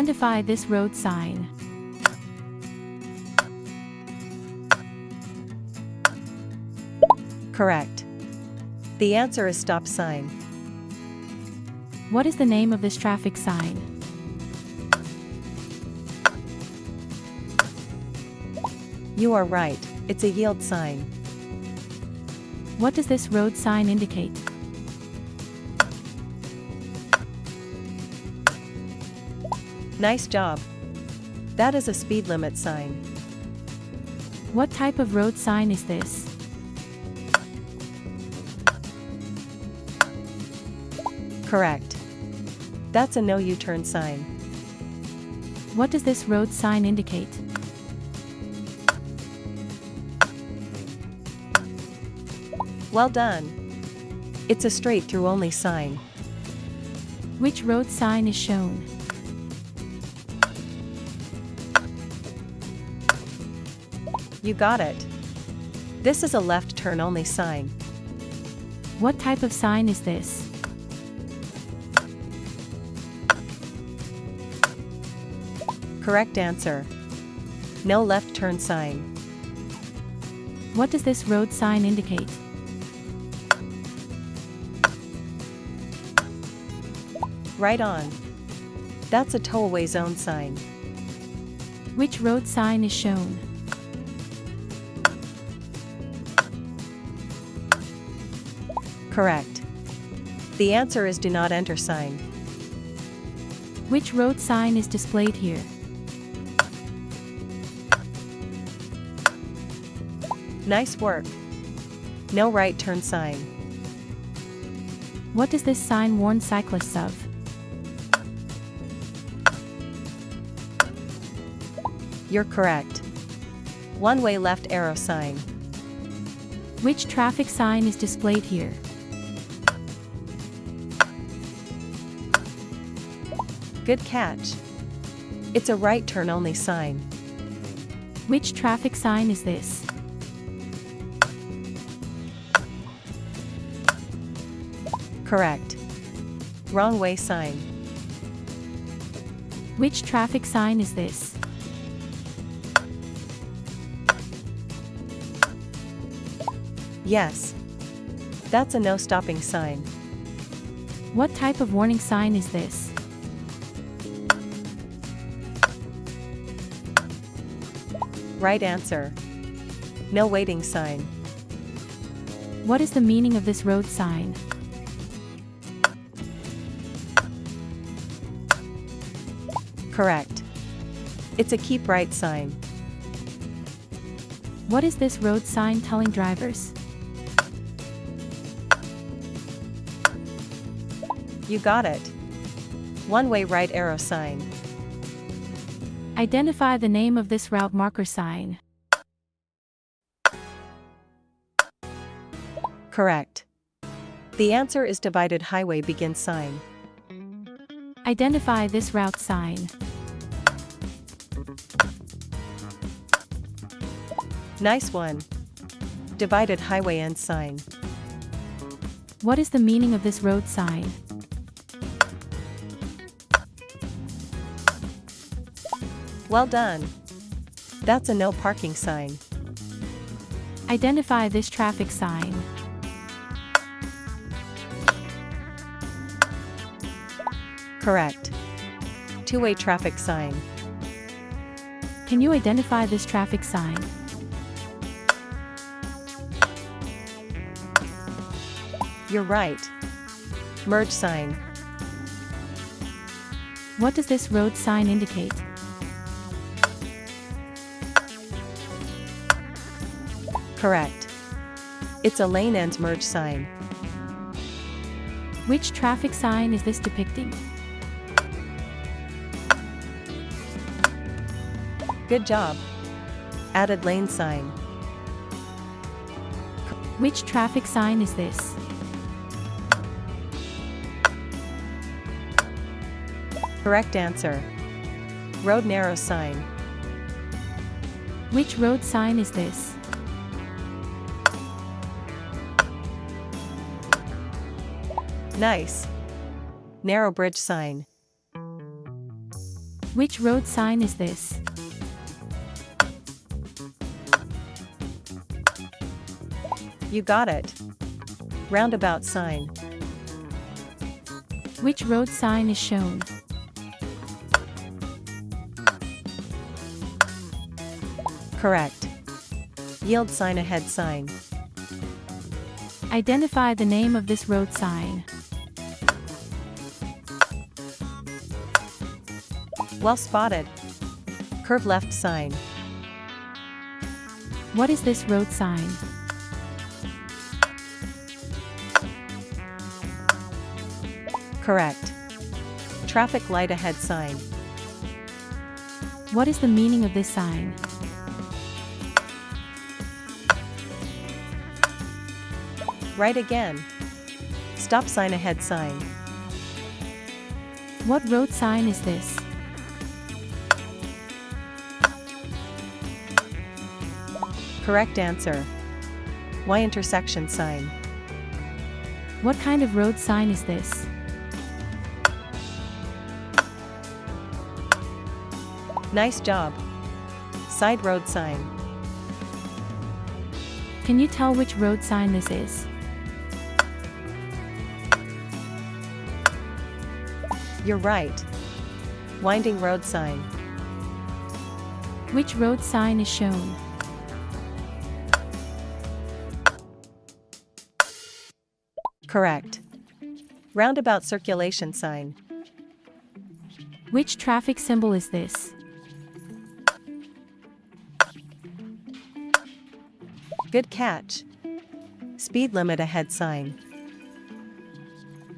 Identify this road sign. Correct. The answer is stop sign. What is the name of this traffic sign? You are right, it's a yield sign. What does this road sign indicate? Nice job. That is a speed limit sign. What type of road sign is this? Correct. That's a no U-turn sign. What does this road sign indicate? Well done. It's a straight through only sign. Which road sign is shown? You got it. This is a left turn only sign. What type of sign is this? Correct answer. No left turn sign. What does this road sign indicate? Right on. That's a tow-away zone sign. Which road sign is shown? Correct. The answer is do not enter sign. Which road sign is displayed here? Nice work. No right turn sign. What does this sign warn cyclists of? You're correct. One-way left arrow sign. Which traffic sign is displayed here? Good catch. It's a right turn only sign. Which traffic sign is this? Correct. Wrong way sign. Which traffic sign is this? Yes. That's a no stopping sign. What type of warning sign is this? Right answer. No waiting sign. What is the meaning of this road sign? Correct. It's a keep right sign. What is this road sign telling drivers? You got it. One-way right arrow sign. Identify the name of this route marker sign. Correct. The answer is divided highway begin sign. Identify this route sign. Nice one. Divided highway end sign. What is the meaning of this road sign? Well done. That's a no parking sign. Identify this traffic sign. Correct. Two-way traffic sign. Can you identify this traffic sign? You're right. Merge sign. What does this road sign indicate? Correct. It's a lane ends merge sign. Which traffic sign is this depicting? Good job. Added lane sign. Which traffic sign is this? Correct answer. Road narrow sign. Which road sign is this? Nice. Narrow bridge sign. Which road sign is this? You got it. Roundabout Sign. Which road sign is shown? Correct. Yield sign ahead sign. Identify the name of this road sign. Well spotted. Curve left sign. What is this road sign? Correct. Traffic light ahead sign. What is the meaning of this sign? Right again. Stop sign ahead sign. What road sign is this? Correct answer. Y intersection sign. What kind of road sign is this? Nice job. Side road sign. Can you tell which road sign this is? You're right. Winding road sign. Which road sign is shown? Correct. Roundabout circulation sign. Which traffic symbol is this? Good catch. Speed limit ahead sign.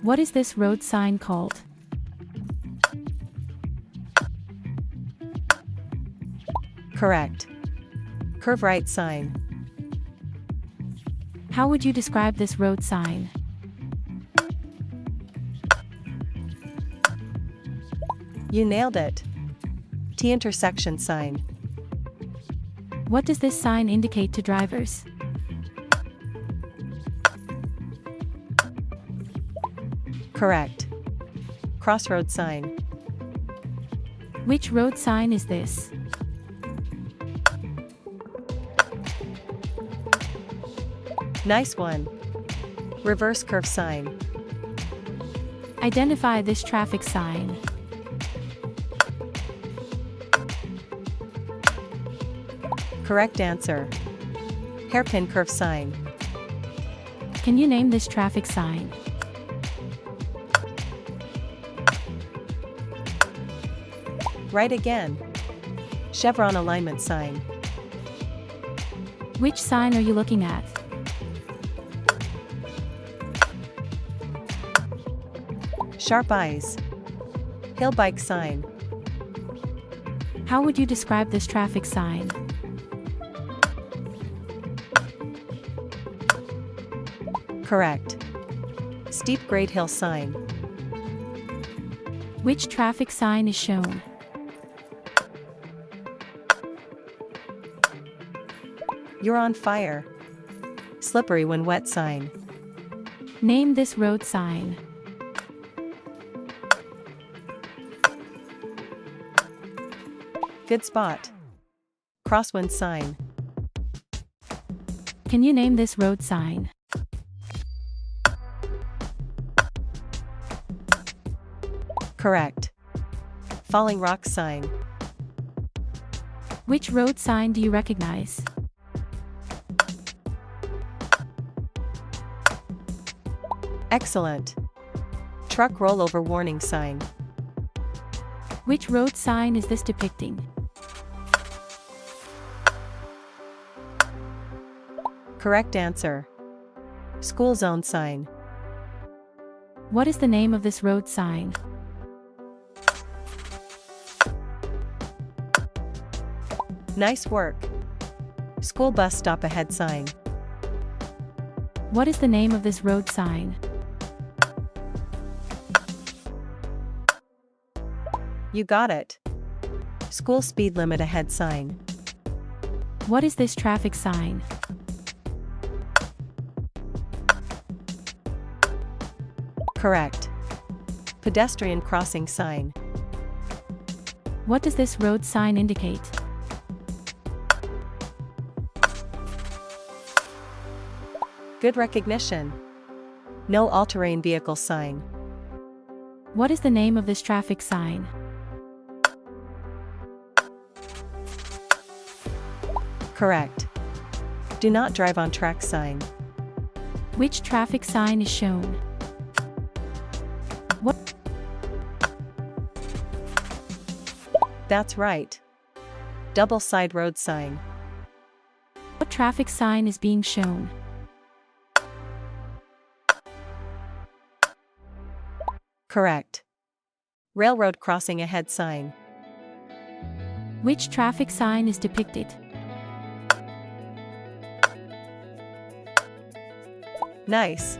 What is this road sign called? Correct. Curve right sign. How would you describe this road sign? You nailed it. T intersection sign. What does this sign indicate to drivers? Correct. Crossroad sign. Which road sign is this? Nice one. Reverse curve sign. Identify this traffic sign. Correct answer. Hairpin curve sign. Can you name this traffic sign? Right again. Chevron alignment sign. Which sign are you looking at? Sharp eyes. Hill bike sign. How would you describe this traffic sign? Correct. Steep grade hill sign. Which traffic sign is shown? You're on fire. Slippery when wet sign. Name this road sign. Good spot. Crosswinds sign. Can you name this road sign? Correct. Falling rock sign. Which road sign do you recognize? Excellent. Truck rollover warning sign. Which road sign is this depicting? Correct answer. School zone sign. What is the name of this road sign? Nice work. School bus stop ahead sign. What is the name of this road sign? You got it. School speed limit ahead sign. What is this traffic sign? Correct. Pedestrian crossing sign. What does this road sign indicate? Good recognition. No all-terrain vehicle sign. What is the name of this traffic sign? Correct. Do not drive on track sign. Which traffic sign is shown? What? That's right. Double side road sign. What traffic sign is being shown? Correct. Railroad crossing ahead sign. Which traffic sign is depicted? Nice.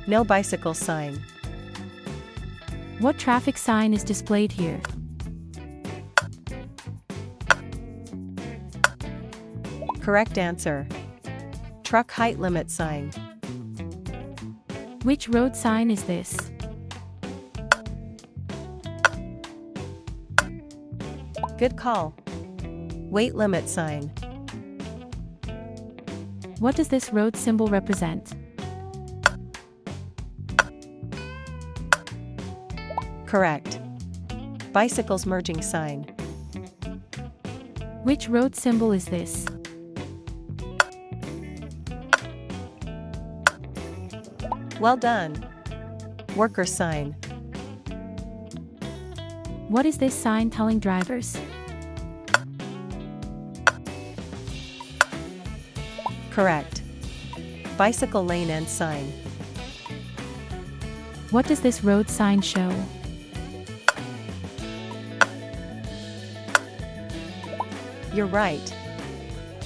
No bicycle sign. What traffic sign is displayed here? Correct answer. Truck height limit sign. Which road sign is this? Good call. Weight limit sign. What does this road symbol represent? Correct. Bicycles merging sign. Which road symbol is this? Well done. Worker sign. What is this sign telling drivers? Correct. Bicycle lane end sign. What does this road sign show? You're right.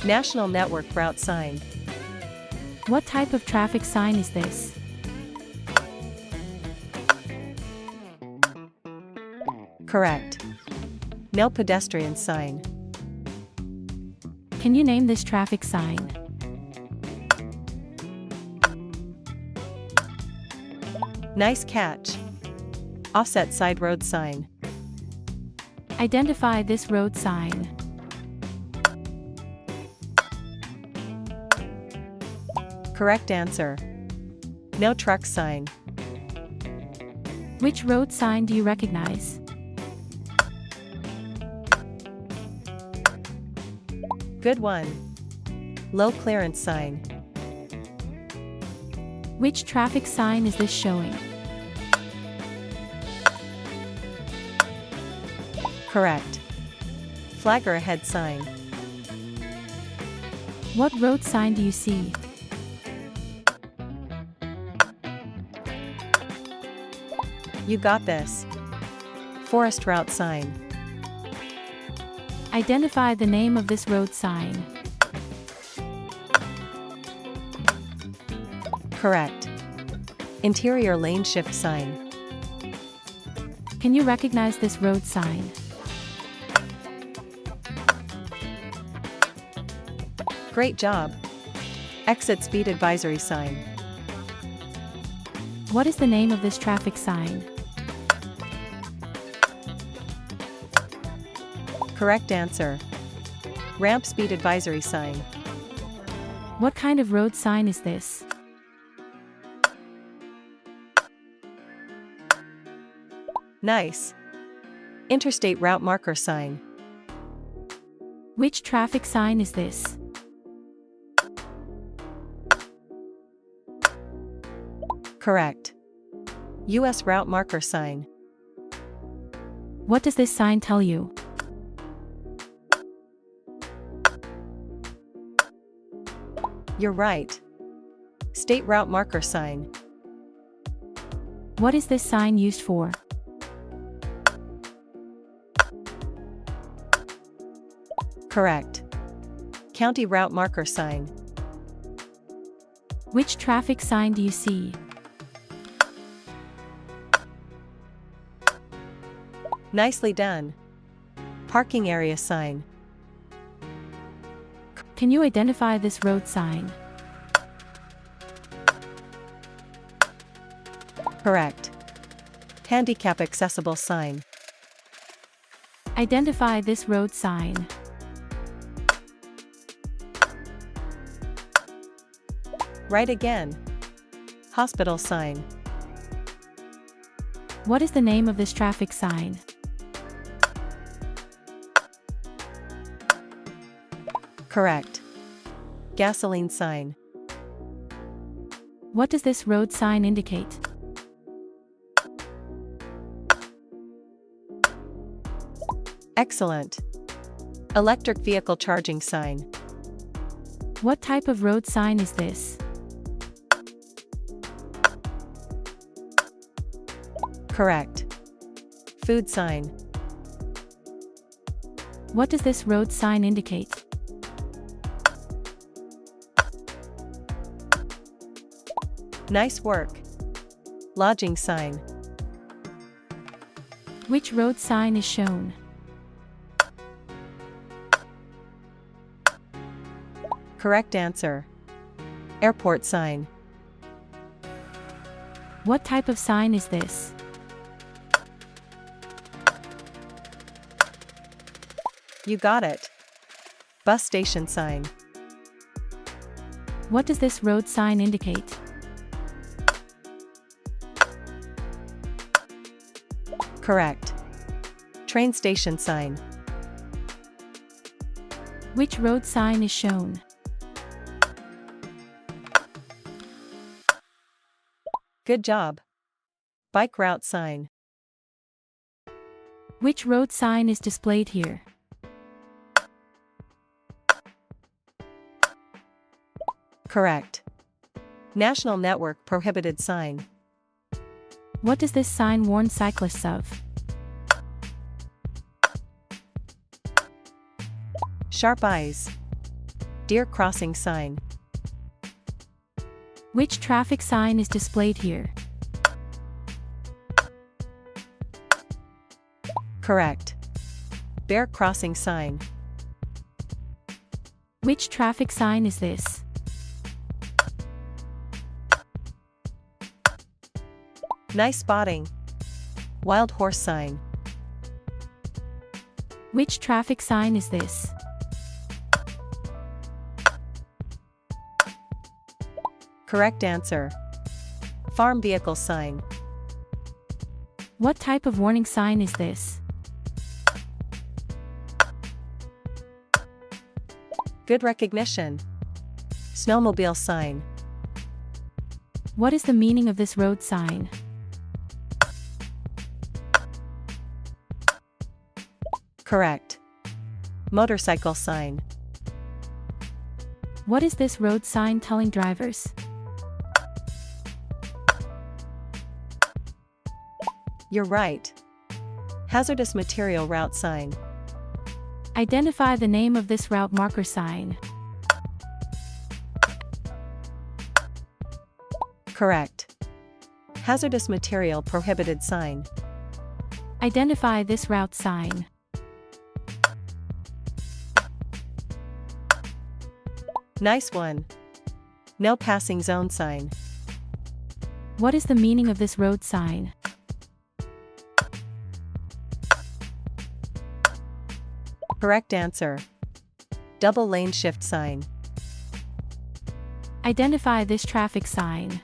National Network route sign. What type of traffic sign is this? Correct. No pedestrian sign. Can you name this traffic sign? Nice catch. Offset side road sign. Identify this road sign. Correct answer. No truck sign. Which road sign do you recognize? Good one. Low clearance sign. Which traffic sign is this showing? Correct. Flagger ahead sign. What road sign do you see? You got this. Forest route sign. Identify the name of this road sign. Correct. Interior lane shift sign. Can you recognize this road sign? Great job. Exit speed advisory sign. What is the name of this traffic sign? Correct answer. Ramp speed advisory sign. What kind of road sign is this? Nice. Interstate route marker sign. Which traffic sign is this? Correct. US route marker sign. What does this sign tell you? You're right. State route marker sign. What is this sign used for? Correct. County route marker sign. Which traffic sign do you see? Nicely done. Parking area sign. Can you identify this road sign? Correct. Handicap accessible sign. Identify this road sign. Right again. Hospital sign. What is the name of this traffic sign? Correct. Gasoline sign. What does this road sign indicate? Excellent. Electric vehicle charging sign. What type of road sign is this? Correct. Food sign. What does this road sign indicate? Nice work. Lodging sign. Which road sign is shown? Correct answer. Airport sign. What type of sign is this? You got it. Bus station sign. What does this road sign indicate? Correct. Train station sign. Which road sign is shown? Good job. Bike route sign. Which road sign is displayed here? Correct. National Network Prohibited sign. What does this sign warn cyclists of? Sharp eyes. Deer crossing sign. Which traffic sign is displayed here? Correct. Bear crossing sign. Which traffic sign is this? Nice spotting. Wild horse sign. Which traffic sign is this? Correct answer. Farm vehicle sign. What type of warning sign is this? Good recognition. Snowmobile sign. What is the meaning of this road sign? Correct. Motorcycle sign. What is this road sign telling drivers? You're right. Hazardous material route sign. Identify the name of this route marker sign. Correct. Hazardous material prohibited sign. Identify this route sign. Nice one. No passing zone sign. What is the meaning of this road sign? Correct answer. Double lane shift sign. Identify this traffic sign.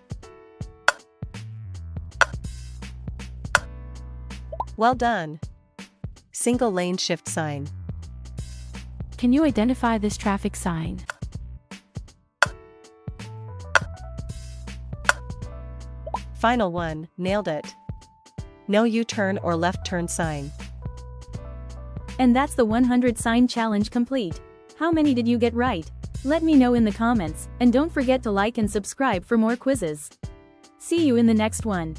Well done. Single lane shift sign. Can you identify this traffic sign? Final one, nailed it. No U-turn or left turn sign. And that's the 100 sign challenge complete. How many did you get right? Let me know in the comments, and don't forget to like and subscribe for more quizzes. See you in the next one.